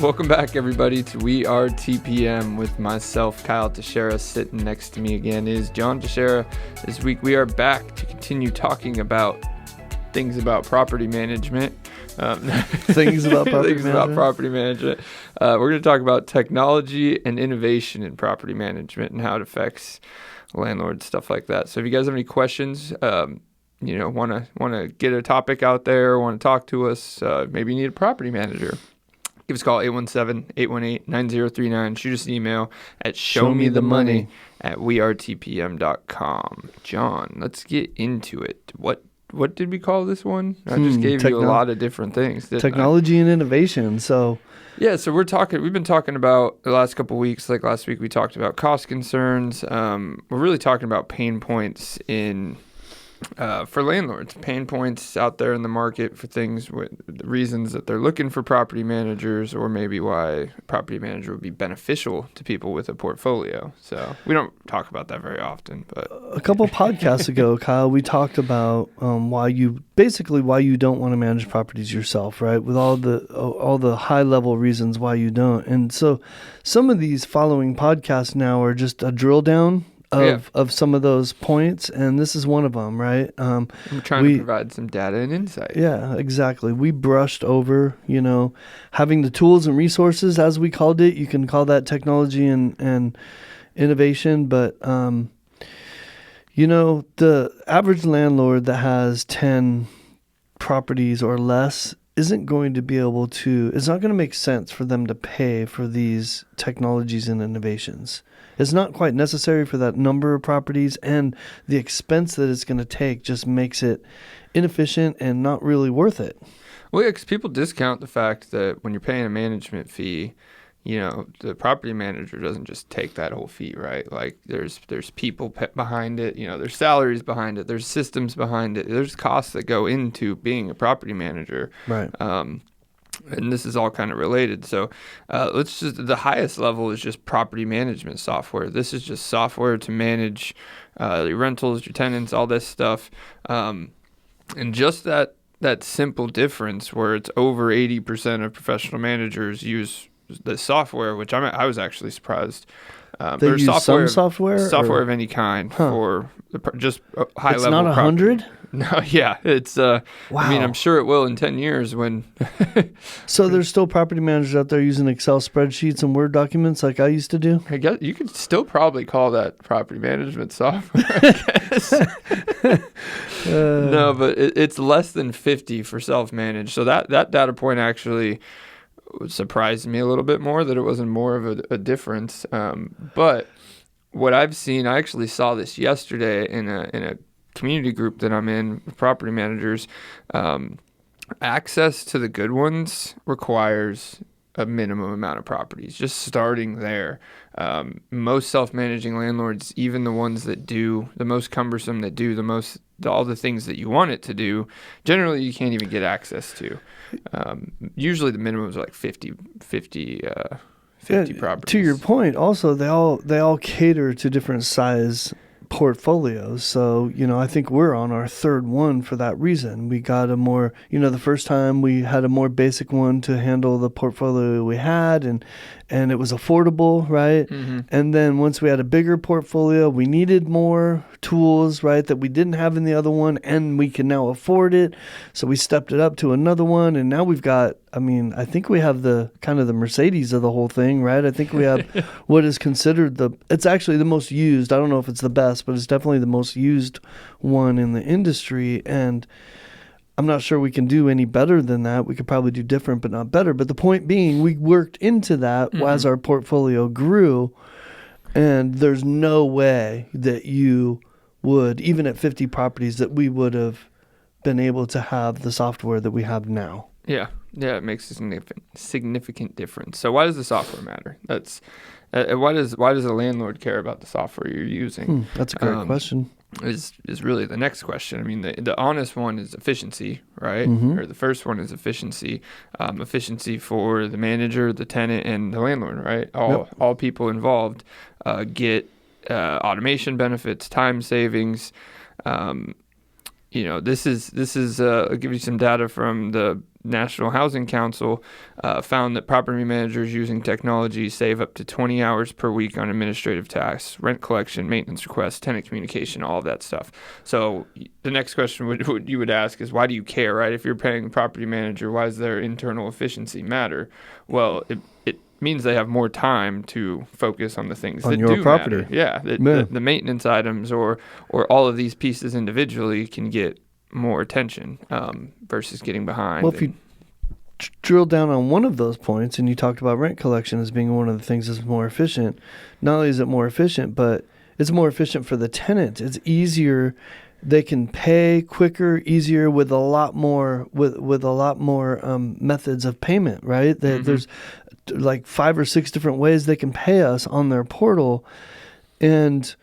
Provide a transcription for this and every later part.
Welcome back, everybody, to We Are TPM with myself, Kyle Teixeira. Sitting next to me again is John Teixeira. This week we are back to continue talking about things about property management. Things about property management. We're going to talk about technology and innovation in property management and how it affects landlords, stuff like that. So if you guys have any questions, want to get a topic out there, want to talk to us, maybe you need a property manager, give us a call, 817-818-9039. Shoot us an email at showmethemoney@wearetpm.com. John, let's get into it. What did we call this one? I just gave you a lot of different things. Technology and innovation. So we've been talking about the last couple of weeks. Like last week, we talked about cost concerns. We're really talking about pain points for landlords, pain points out there in the market for things with the reasons that they're looking for property managers, or maybe why a property manager would be beneficial to people with a portfolio. So we don't talk about that very often, but a couple podcasts ago, Kyle, we talked about why you don't want to manage properties yourself, right? With all the high level reasons why you don't. And so some of these following podcasts now are just a drill down of some of those points, and this is one of them, right? I'm trying to provide some data and insight. Yeah, exactly. We brushed over, having the tools and resources, as we called it. You can call that technology and innovation, but the average landlord that has 10 properties or less isn't going to be able to, it's not going to make sense for them to pay for these technologies and innovations. It's not quite necessary for that number of properties, and the expense that it's going to take just makes it inefficient and not really worth it. Well, yeah, because people discount the fact that when you're paying a management fee, the property manager doesn't just take that whole fee, right? Like there's people behind it, there's salaries behind it, there's systems behind it, there's costs that go into being a property manager. Right. And this is all kind of related. So the highest level is just property management software. This is just software to manage your rentals, your tenants, all this stuff. And just that simple difference where it's over 80% of professional managers use the software, which I was actually surprised. They use some software of any kind for just high level. It's not 100? No, yeah, it's. Wow. I mean, I'm sure it will in 10 years when. So there's still property managers out there using Excel spreadsheets and Word documents like I used to do. I guess you could still probably call that property management software, I guess. No, but it's less than 50 for self-managed. So that data point actually surprised me a little bit more, that it wasn't more of a difference. But what I've seen, I actually saw this yesterday in a community group that I'm in with property managers. Access to the good ones requires a minimum amount of properties, just starting there. Most self-managing landlords, even the ones that do the most cumbersome, that do all the things that you want it to do, generally you can't even get access to. Usually the minimums are like 50 properties. To your point, also they all cater to different size portfolios. So, I think we're on our third one for that reason. We got a more, the first time we had a more basic one to handle the portfolio we had, and it was affordable, right? Mm-hmm. And then once we had a bigger portfolio, we needed more tools, right, that we didn't have in the other one, and we can now afford it. So we stepped it up to another one, and now we've got, I think we have the kind of the Mercedes of the whole thing, right? I think we have what is considered it's actually the most used. I don't know if it's the best, but it's definitely the most used one in the industry. And I'm not sure we can do any better than that. We could probably do different, but not better. But the point being, we worked into that as our portfolio grew. And there's no way that you would, even at 50 properties, that we would have been able to have the software that we have now. Yeah, it makes a significant difference. So why does the software matter? That's why does a landlord care about the software you're using? That's a great question. Is really the next question. I mean, the honest one is efficiency, right? Mm-hmm. Or the first one is efficiency. Efficiency for the manager, the tenant, and the landlord, right? All people involved get automation benefits, time savings. This is I'll give you some data from the National Housing Council found that property managers using technology save up to 20 hours per week on administrative tasks, rent collection, maintenance requests, tenant communication, all of that stuff. So the next question you would ask is, why do you care, right? If you're paying a property manager, why does their internal efficiency matter? Well, it means they have more time to focus on the things on that your do property. matter. Yeah, the maintenance items or all of these pieces individually can get more attention versus getting behind. Well, if you drill down on one of those points, and you talked about rent collection as being one of the things that's more efficient, not only is it more efficient, but it's more efficient for the tenant. It's easier. They can pay quicker, easier with a lot more methods of payment, right? There's like 5 or 6 different ways they can pay us on their portal, and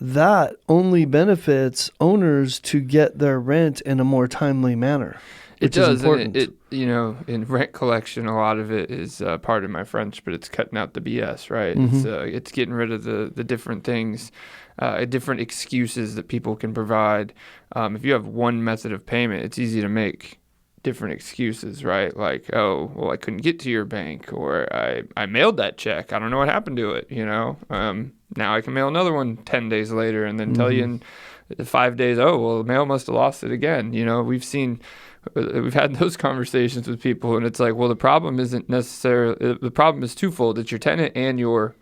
that only benefits owners to get their rent in a more timely manner. It does, and it in rent collection, a lot of it is pardon my French, but it's cutting out the BS, right? Mm-hmm. It's getting rid of the different things, different excuses that people can provide. If you have one method of payment, it's easy to make different excuses, right? Like, oh, well, I couldn't get to your bank, or I mailed that check. I don't know what happened to it, Now I can mail another one 10 days later and then tell you in 5 days, oh, well, the mail must have lost it again. We've had those conversations with people, and it's like, well, the problem isn't necessarily, the problem is twofold. It's your tenant and your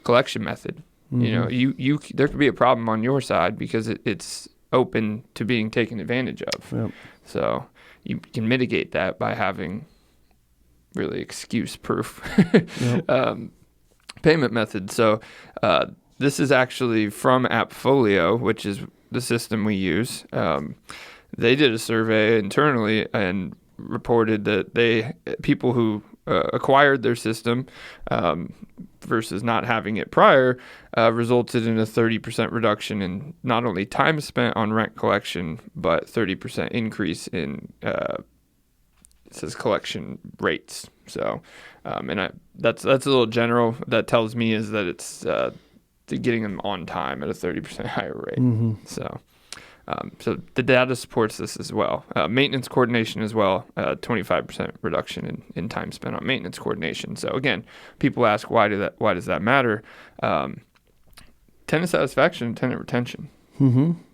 collection method. You there could be a problem on your side because it's open to being taken advantage of. Yep. So you can mitigate that by having really excuse-proof payment methods. So this is actually from Appfolio, which is the system we use. They did a survey internally and reported that people who acquired their system versus not having it prior resulted in a 30% reduction in not only time spent on rent collection, but 30% increase in it says collection rates. So, that's a little general. That tells me is that it's getting them on time at a 30% higher rate. Mm-hmm. So the data supports this as well. Maintenance coordination as well, 25% reduction in time spent on maintenance coordination. So again, people ask, why does that matter? Tenant satisfaction and tenant retention,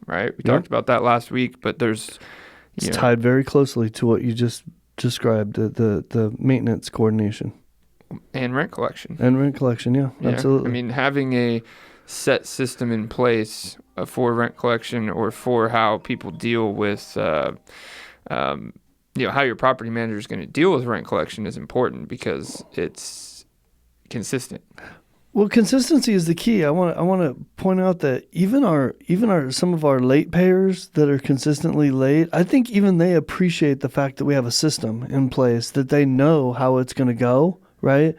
right? We talked about that last week, but it's tied very closely to what you just described, the maintenance coordination. And rent collection. Yeah, absolutely. I mean, having a set system in place for rent collection or for how people deal with, how your property manager is going to deal with rent collection is important because it's consistent. Well, consistency is the key. I want to point out that even our some of our late payers that are consistently late, I think even they appreciate the fact that we have a system in place, that they know how it's going to go, right?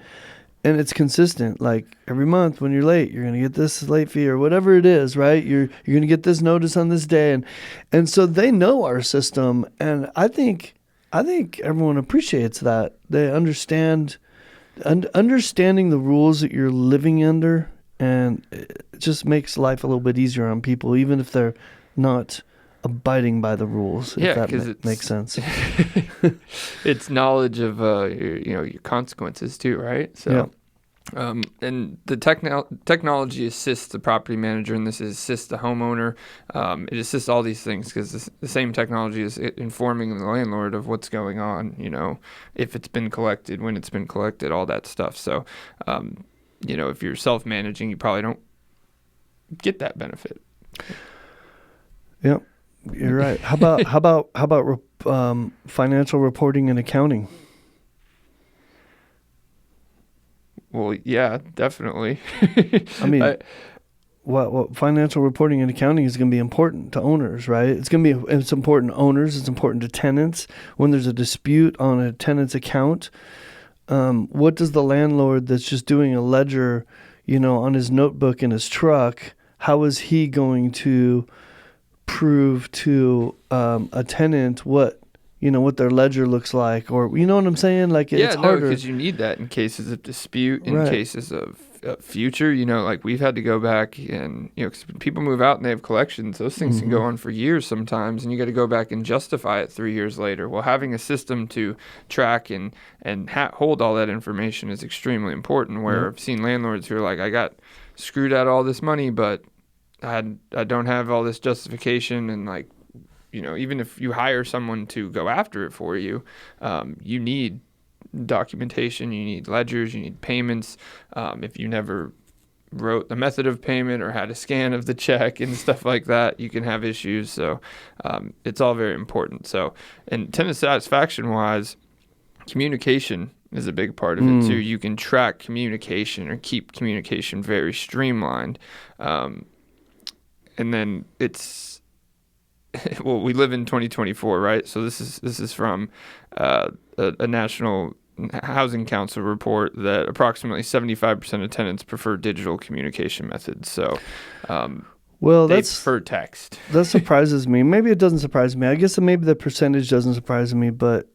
And it's consistent. Like every month when you're late, you're going to get this late fee or whatever it is, right? You're going to get this notice on this day, and so they know our system, and I think everyone appreciates that. They understand. Understanding the rules that you're living under, and it just makes life a little bit easier on people, even if they're not abiding by the rules. Yeah, if that makes sense. It's knowledge of your consequences too, right? So, yeah. And the technology assists the property manager, and this assists the homeowner. It assists all these things because the same technology is informing the landlord of what's going on, if it's been collected, when it's been collected, all that stuff. So, if you're self-managing, you probably don't get that benefit. Yep, you're right. How about financial reporting and accounting? Well, yeah, definitely. I mean, what financial reporting and accounting is going to be important to owners, right? It's important to owners. It's important to tenants. When there's a dispute on a tenant's account, what does the landlord that's just doing a ledger, on his notebook in his truck, how is he going to prove to a tenant what their ledger looks like, or you know what I'm saying? Like, it's harder. because you need that in cases of dispute, in right. cases of future, like we've had to go back and, 'cause people move out and they have collections. Those things can go on for years sometimes, and you got to go back and justify it 3 years later. Well, having a system to track and hold all that information is extremely important, where I've seen landlords who are like, I got screwed out of all this money, but I don't have all this justification. And like, even if you hire someone to go after it for you, you need documentation, you need ledgers, you need payments. If you never wrote the method of payment or had a scan of the check and stuff like that, you can have issues. So it's all very important. So, and tenant satisfaction wise, communication is a big part of it too. You can track communication or keep communication very streamlined. And then it's, well, we live in 2024, right? So this is from a National Housing Council report that approximately 75% of tenants prefer digital communication methods. So, well, they that's prefer text. That surprises me. Maybe it doesn't surprise me. I guess that maybe the percentage doesn't surprise me, but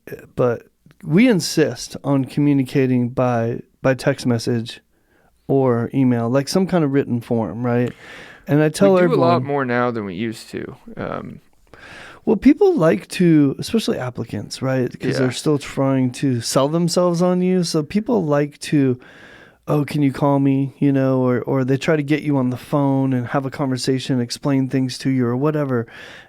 we insist on communicating by text message or email, like some kind of written form, right? And I tell everyone, we do a lot more now than we used to. Well, people like to, especially applicants, right? Because they're still trying to sell themselves on you. So people like to, oh, can you call me? Or they try to get you on the phone and have a conversation, explain things to you or whatever.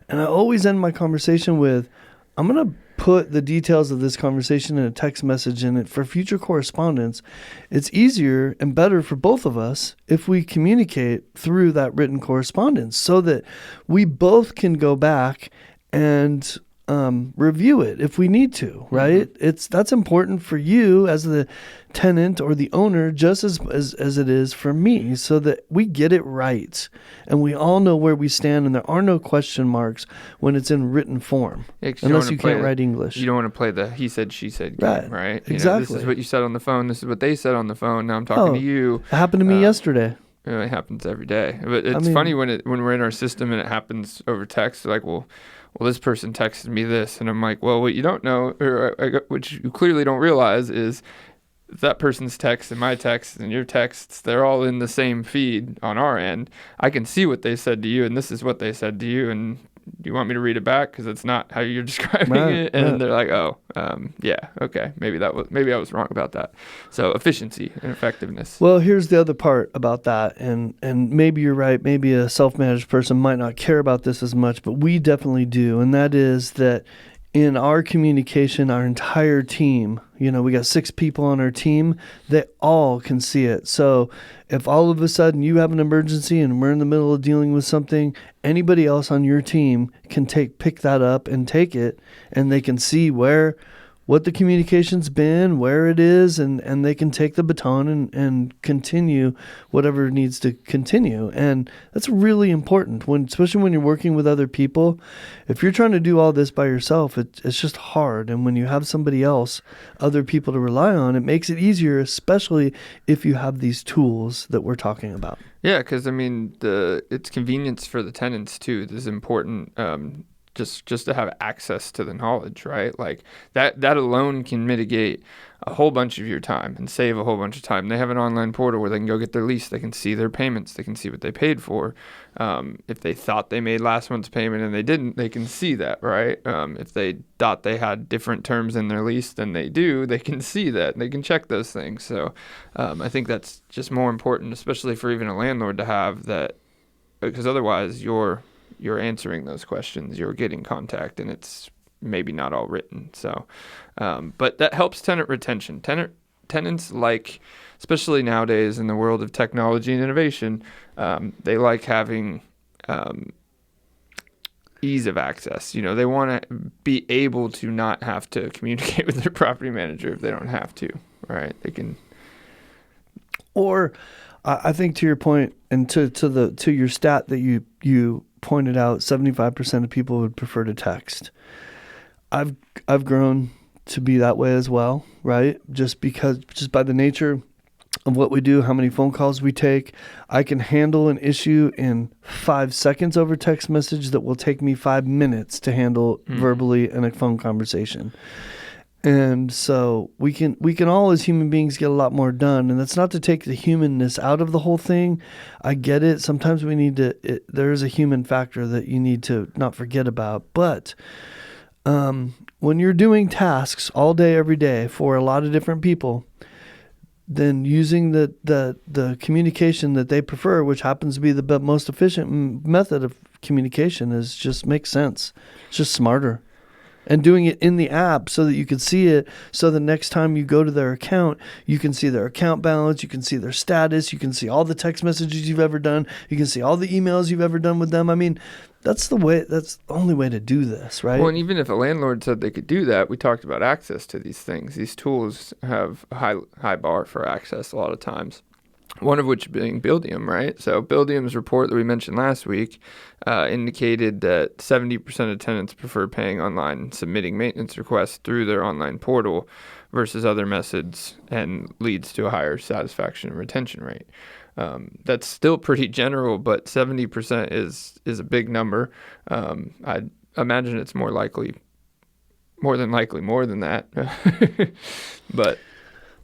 And I always end my conversation with, I'm going to put the details of this conversation in a text message, and for future correspondence, it's easier and better for both of us if we communicate through that written correspondence so that we both can go back and review it if we need to, right? That's important for you as the tenant or the owner just as it is for me, so that we get it right and we all know where we stand and there are no question marks when it's in written form, unless you can't write English. You don't want to play the he said, she said game, right? Exactly. This is what you said on the phone. This is what they said on the phone. Now I'm talking to you. It happened to me yesterday. It happens every day. But it's funny when we're in our system and it happens over text, like, well, this person texted me this, and I'm like, well, what you don't know, or which you clearly don't realize, is that person's text and my text and your texts, they're all in the same feed on our end. I can see what they said to you, and this is what they said to you, and do you want me to read it back? Because it's not how you're describing it. And they're like, oh, yeah, okay, maybe I was wrong about that. So efficiency and effectiveness. Well, here's the other part about that, and maybe you're right. Maybe a self-managed person might not care about this as much, but we definitely do, and that is that in our communication, our entire team, we got 6 people on our team, they all can see it. So if all of a sudden you have an emergency and we're in the middle of dealing with something, anybody else on your team can pick that up and take it, and they can see what the communication's been, where it is, and they can take the baton and continue whatever needs to continue. And that's really important, especially when you're working with other people. If you're trying to do all this by yourself, it's just hard. And when you have somebody else, other people to rely on, it makes it easier, especially if you have these tools that we're talking about. Yeah, because, it's convenience for the tenants, too. This is important. Just to have access to the knowledge, right? Like that alone can mitigate a whole bunch of your time and save a whole bunch of time. They have an online portal where they can go get their lease. They can see their payments. They can see what they paid for. If they thought they made last month's payment and they didn't, they can see that, right? If they thought they had different terms in their lease than they do, they can see that. They can check those things. So I think that's just more important, especially for even a landlord to have that, because otherwise you're answering those questions, you're getting contact, and it's maybe not all written. So, but that helps tenant retention. Tenants like, especially nowadays in the world of technology and innovation, they like having ease of access. They want to be able to not have to communicate with their property manager if they don't have to, right? They can. Or I think to your point, and to your stat that you pointed out, 75% of people would prefer to text. I've grown to be that way as well, right? Just by the nature of what we do, how many phone calls we take, I can handle an issue in 5 seconds over text message that will take me 5 minutes to handle verbally in a phone conversation. And so we can all as human beings get a lot more done, and that's not to take the humanness out of the whole thing. I get it. Sometimes we need to. There is a human factor that you need to not forget about. But when you're doing tasks all day, every day for a lot of different people, then using the communication that they prefer, which happens to be the most efficient method of communication, is just makes sense. It's just smarter. And doing it in the app so that you can see it, so the next time you go to their account, you can see their account balance, you can see their status, you can see all the text messages you've ever done, you can see all the emails you've ever done with them. I mean, that's the only way to do this, right? Well, and even if a landlord said they could do that, we talked about access to these things. These tools have a high bar for access a lot of times. One of which being Buildium, right? So Buildium's report that we mentioned last week indicated that 70% of tenants prefer paying online and submitting maintenance requests through their online portal versus other methods, and leads to a higher satisfaction and retention rate. That's still pretty general, but 70% is a big number. I imagine it's more than likely more than that. But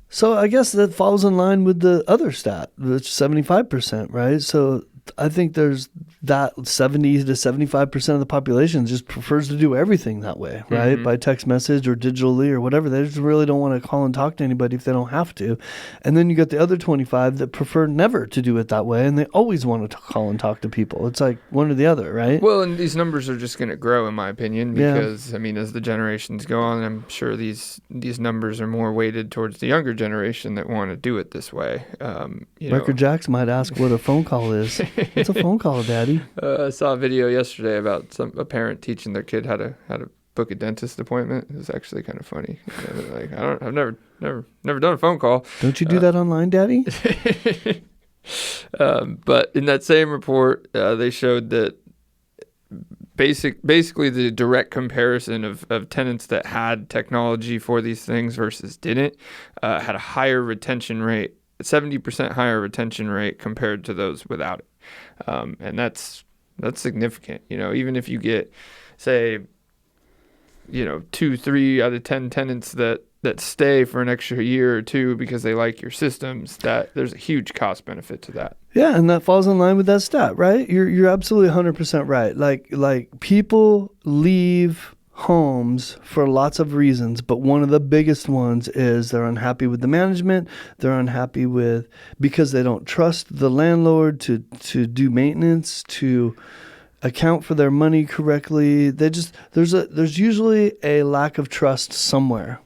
so I guess that falls in line with the other stat, which is 75%, right? So I think there's that 70 to 75% of the population just prefers to do everything that way, right? By text message or digitally or whatever. They just really don't want to call and talk to anybody if they don't have to. And then you got the other 25 that prefer never to do it that way, and they always want to call and talk to people. It's like one or the other, right? Well, and these numbers are just going to grow, in my opinion, because, I mean, as the generations go on, I'm sure these numbers are more weighted towards the younger generation that want to do it this way. Record Jacks might ask what a phone call is. What's a phone call, Daddy? I saw a video yesterday about a parent teaching their kid how to book a dentist appointment. It was actually kind of funny. Like, I've never done a phone call. Don't you do that online, Daddy? But in that same report, they showed that basically the direct comparison of tenants that had technology for these things versus didn't had a higher retention rate, 70% higher retention rate compared to those without it. And that's significant. Even if you get, say, 2, 3 out of 10 tenants that stay for an extra year or two because they like your systems, that there's a huge cost benefit to that. Yeah, and that falls in line with that stat, right? You're absolutely 100% right. Like people leave homes for lots of reasons, but one of the biggest ones is they're unhappy with the management. They're unhappy because they don't trust the landlord to do maintenance, to account for their money correctly. There's usually a lack of trust somewhere.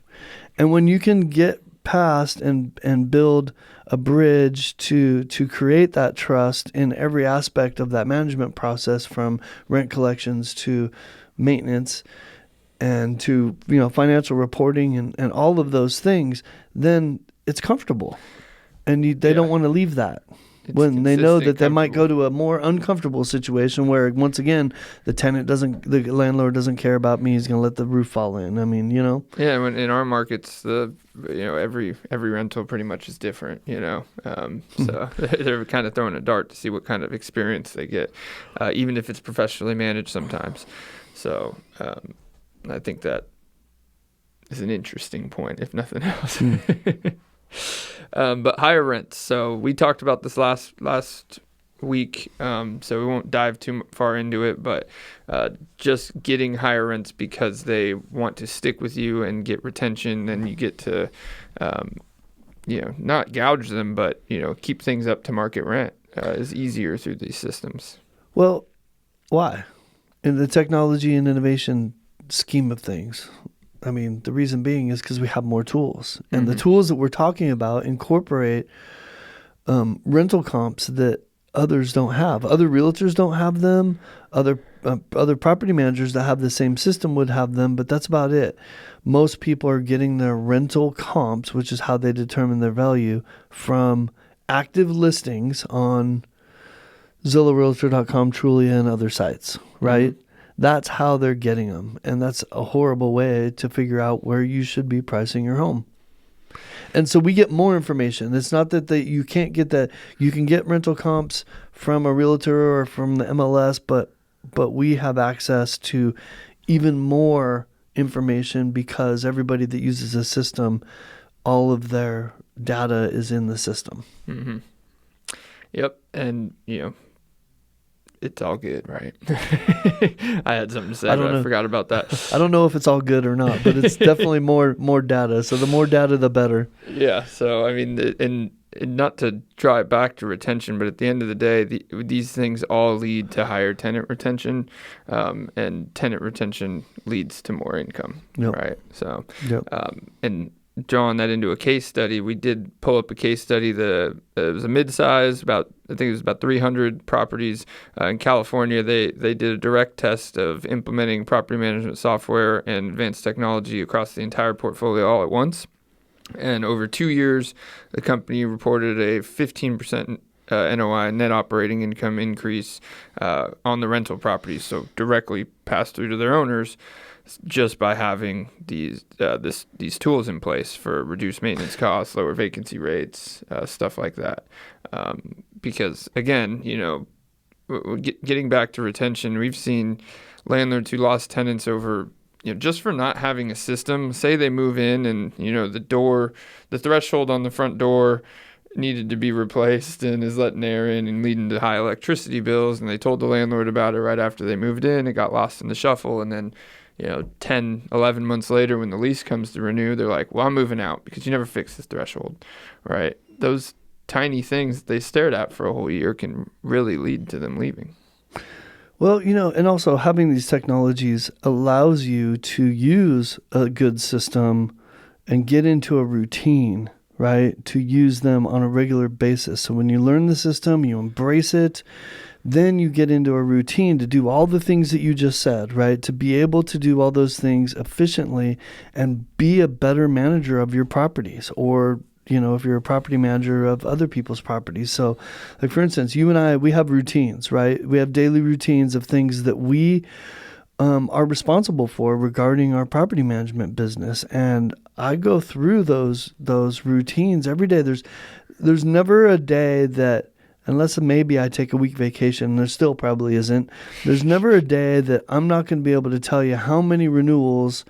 And when you can get past and build a bridge to create that trust in every aspect of that management process, from rent collections to maintenance and to financial reporting and all of those things, then it's comfortable, and they don't want to leave that. It's when they know that they might go to a more uncomfortable situation where, once again, the landlord doesn't care about me. He's going to let the roof fall in. I mean, Yeah, when in our markets, every rental pretty much is different. So they're kind of throwing a dart to see what kind of experience they get, even if it's professionally managed sometimes. So I think that is an interesting point, if nothing else. But higher rents. So we talked about this last week, so we won't dive too far into it, but just getting higher rents because they want to stick with you and get retention, and you get to, not gouge them, but, keep things up to market rent is easier through these systems. Well, why? In the technology and innovation scheme of things, I mean, the reason being is because we have more tools. And the tools that we're talking about incorporate rental comps that others don't have. Other realtors don't have them. Other property managers that have the same system would have them, but that's about it. Most people are getting their rental comps, which is how they determine their value, from active listings on ZillowRealtor.com, Trulia, and other sites, right? That's how they're getting them. And that's a horrible way to figure out where you should be pricing your home. And so we get more information. It's not that you can't get that. You can get rental comps from a realtor or from the MLS, but we have access to even more information because everybody that uses a system, all of their data is in the system. Mm-hmm. Yep. And, it's all good, right? I had something to say, but I forgot about that. I don't know if it's all good or not, but it's definitely more data. So the more data, the better. Yeah. So, I mean, and not to draw it back to retention, but at the end of the day, these things all lead to higher tenant retention, and tenant retention leads to more income, right? So, and drawing that into a case study, we did pull up a case study. It was a mid-size, I think it was about 300 properties in California. They did a direct test of implementing property management software and advanced technology across the entire portfolio all at once. And over 2 years, the company reported a 15% NOI, net operating income increase on the rental properties, so directly passed through to their owners, just by having these tools in place for reduced maintenance costs, lower vacancy rates, stuff like that. Because again, getting back to retention, we've seen landlords who lost tenants over, just for not having a system. Say they move in and, the threshold on the front door needed to be replaced and is letting air in and leading to high electricity bills. And they told the landlord about it right after they moved in. It got lost in the shuffle. And then 10, 11 months later when the lease comes to renew, they're like, well, I'm moving out because you never fixed this threshold, right? Those tiny things that they stared at for a whole year can really lead to them leaving. Well, and also having these technologies allows you to use a good system and get into a routine, right? To use them on a regular basis. So when you learn the system, you embrace it, then you get into a routine to do all the things that you just said, right? To be able to do all those things efficiently and be a better manager of your properties, or, if you're a property manager of other people's properties. So, like, for instance, you and I, we have routines, right? We have daily routines of things that we are responsible for regarding our property management business. And I go through those routines every day. There's never a day that, unless maybe I take a week vacation, there still probably isn't. There's never a day that I'm not going to be able to tell you how many renewals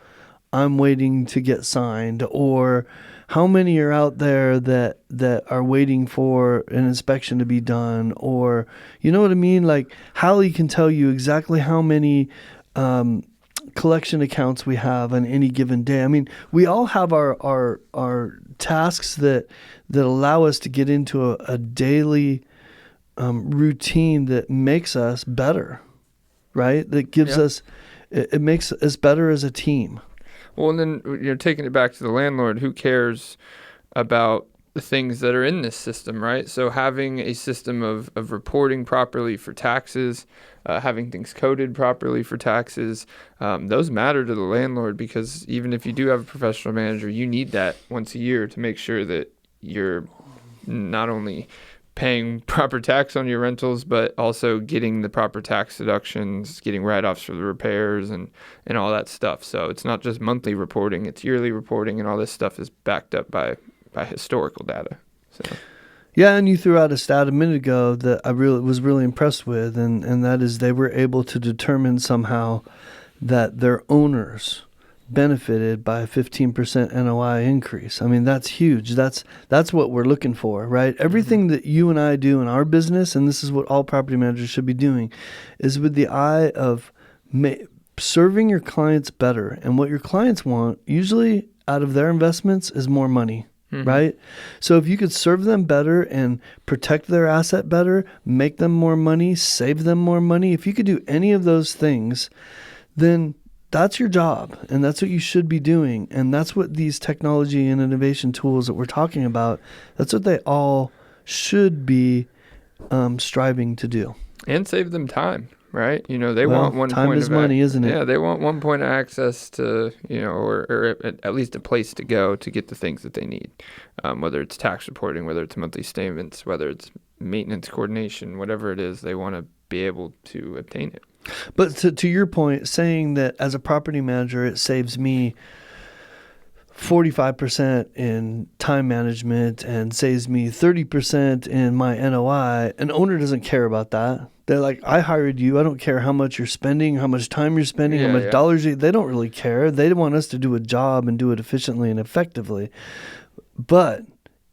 I'm waiting to get signed, or how many are out there that are waiting for an inspection to be done, or, you know what I mean? Like, Hallie can tell you exactly how many collection accounts we have on any given day. I mean, we all have our tasks that allow us to get into a daily routine that makes us better, right? That gives us, it makes us better as a team. Well, and then taking it back to the landlord, who cares about the things that are in this system, right? So having a system of reporting properly for taxes, having things coded properly for taxes, those matter to the landlord, because even if you do have a professional manager, you need that once a year to make sure that you're not only paying proper tax on your rentals, but also getting the proper tax deductions, getting write-offs for the repairs and all that stuff. So it's not just monthly reporting, it's yearly reporting, and all this stuff is backed up by historical data. So. Yeah, and you threw out a stat a minute ago that I was really impressed with, and that is they were able to determine somehow that their owners benefited by a 15% NOI increase. I mean, that's huge. That's what we're looking for, right? Everything that you and I do in our business, and this is what all property managers should be doing, is with the eye of serving your clients better. And what your clients want, usually out of their investments, is more money, right? So if you could serve them better and protect their asset better, make them more money, save them more money, if you could do any of those things, then that's your job, and that's what you should be doing. And that's what these technology and innovation tools that we're talking about, that's what they all should be striving to do. And save them time, right? They want one time point is money, isn't it? Yeah, they want one point of access to, or at least a place to go to get the things that they need, whether it's tax reporting, whether it's monthly statements, whether it's maintenance coordination, whatever it is, they want to be able to obtain it. But to your point, saying that as a property manager, it saves me 45% in time management and saves me 30% in my NOI. An owner doesn't care about that. They're like, I hired you. I don't care how much you're spending, how much time you're spending, how much dollars they don't really care. They want us to do a job and do it efficiently and effectively. But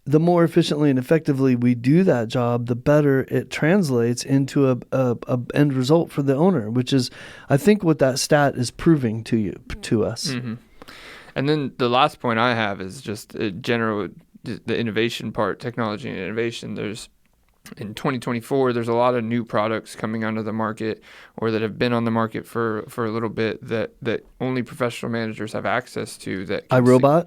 the more efficiently and effectively we do that job, the better it translates into a end result for the owner, which is, I think, what that stat is proving to us. Mm-hmm. And then the last point I have is just general, the innovation part, technology and innovation. In 2024, there's a lot of new products coming onto the market or that have been on the market for a little bit that only professional managers have access to. That iRobot?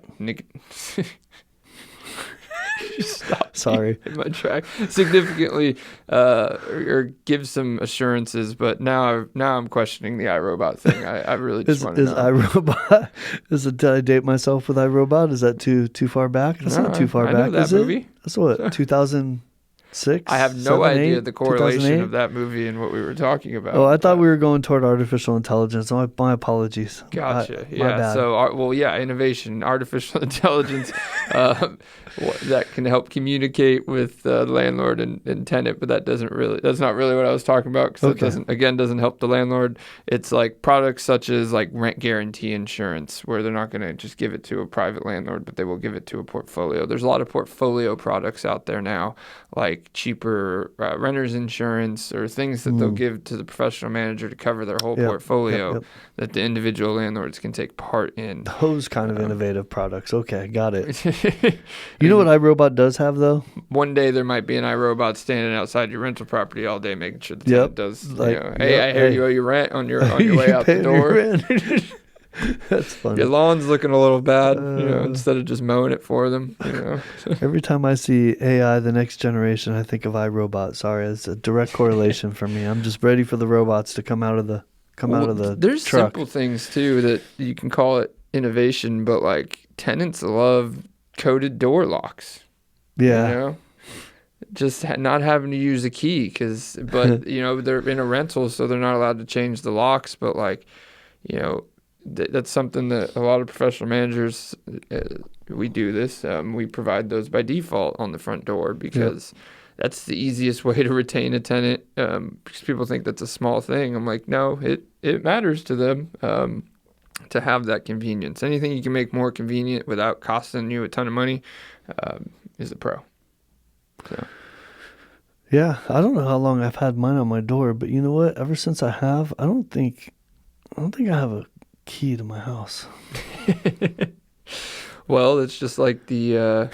Stop. Sorry. In my track. Significantly or give some assurances, but now I'm questioning the iRobot thing. I really just want to know. Is iRobot, did I date myself with iRobot? Is that too far back? That's not too far back, know that is movie. It? That's what, 2006? I have no idea the correlation 2008? of that movie and what we were talking about. Oh, I thought we were going toward artificial intelligence. My apologies. Gotcha. My bad. So, innovation, artificial intelligence that can help communicate with the landlord and tenant, but that's not really what I was talking about, because it doesn't help the landlord. It's like products such as like rent guarantee insurance, where they're not going to just give it to a private landlord, but they will give it to a portfolio. There's a lot of portfolio products out there now, like cheaper renter's insurance or things that they'll give to the professional manager to cover their whole portfolio that the individual landlords can take part in. Those kind of innovative products. Okay, got it. You know what iRobot does have, though? One day there might be an iRobot standing outside your rental property all day making sure the tenant does, hey, I hear you owe your rent on your way out the door. That's funny. Your lawn's looking a little bad, instead of just mowing it for them. Every time I see AI, the next generation, I think of iRobot. Sorry, it's a direct correlation for me. I'm just ready for the robots to come out of the There's truck. Simple things too that you can call it innovation, but like tenants love coded door locks. Yeah. Just not having to use a key but they're in a rental, so they're not allowed to change the locks. But that's something that a lot of professional managers, we do this. We provide those by default on the front door because that's the easiest way to retain a tenant. Because people think that's a small thing. I'm like, no, it matters to them to have that convenience. Anything you can make more convenient without costing you a ton of money is a pro. So. Yeah, I don't know how long I've had mine on my door, but you know what? Ever since I have, I don't think I have a key to my house. Well, it's just like the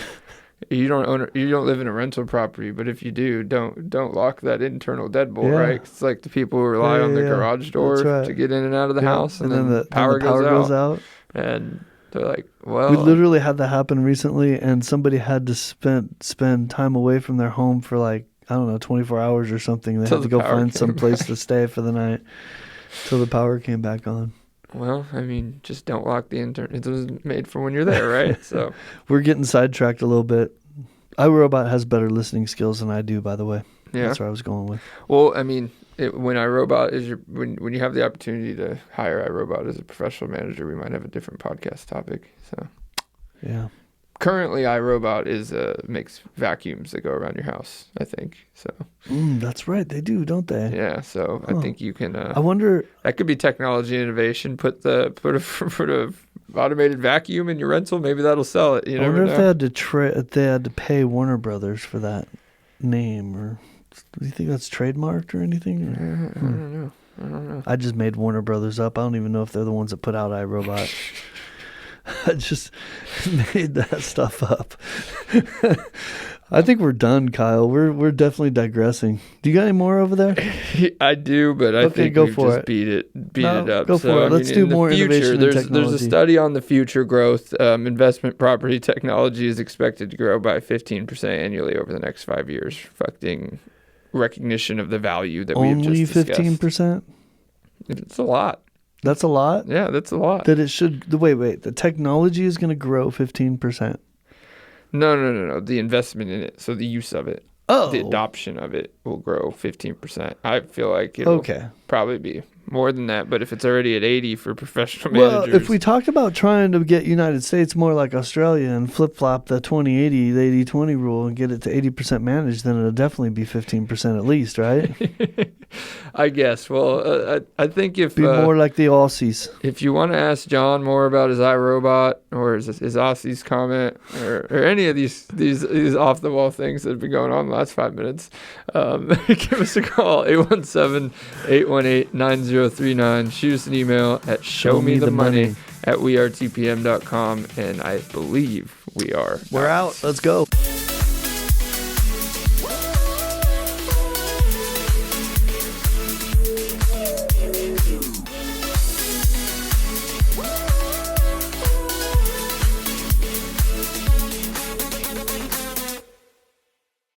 you don't live in a rental property, but if you do, don't lock that internal deadbolt, right? It's like the people who rely on the garage door to get in and out of the house, and then the power goes out, and they're like, well, we literally had that happen recently, and somebody had to spend time away from their home for like, I don't know, 24 hours or something. They had to go find some place to stay for the night till the power came back on. Well, I mean, just don't lock the internet. It was made for when you're there, right? So we're getting sidetracked a little bit. iRobot has better listening skills than I do, by the way. Yeah, that's where I was going with. Well, I mean, when iRobot is when you have the opportunity to hire iRobot as a professional manager, we might have a different podcast topic. So yeah. Currently, iRobot makes vacuums that go around your house, I think. So that's right, they do, don't they? Yeah, so I think you can. I wonder. That could be technology innovation. Put a automated vacuum in your rental. Maybe that'll sell it. You I never wonder know. if they had to pay Warner Brothers for that name, or do you think that's trademarked or anything? I don't know. I just made Warner Brothers up. I don't even know if they're the ones that put out iRobot. I just made that stuff up. I think we're done, Kyle. We're definitely digressing. Do you got any more over there? I do, but I think we've just beat it up. Go for it. Let's do more innovation and technology. There's a study on the future growth. Investment property technology is expected to grow by 15% annually over the next 5 years, reflecting recognition of the value that we have just discussed. Only 15%? It's a lot. That's a lot? Yeah, that's a lot. That it should... Wait. The technology is going to grow 15%. No. The investment in it. So the use of it. Oh. The adoption of it will grow 15%. I feel like it'll probably be more than that. But if it's already at 80 for professional Well, managers, if we talked about trying to get United States more like Australia and flip-flop the 20-80, the 80-20 rule and get it to 80% managed, then it'll definitely be 15% at least, right? I guess. Well, I think if Be more like the Aussies. if you want to ask John more about his iRobot or his Aussie's comment or any of these off the wall things that have been going on the last 5 minutes, give us a call 817-818-9039. Shoot us an email at showmethemoney at wearetpm.com, and I believe we are We're out. Let's go.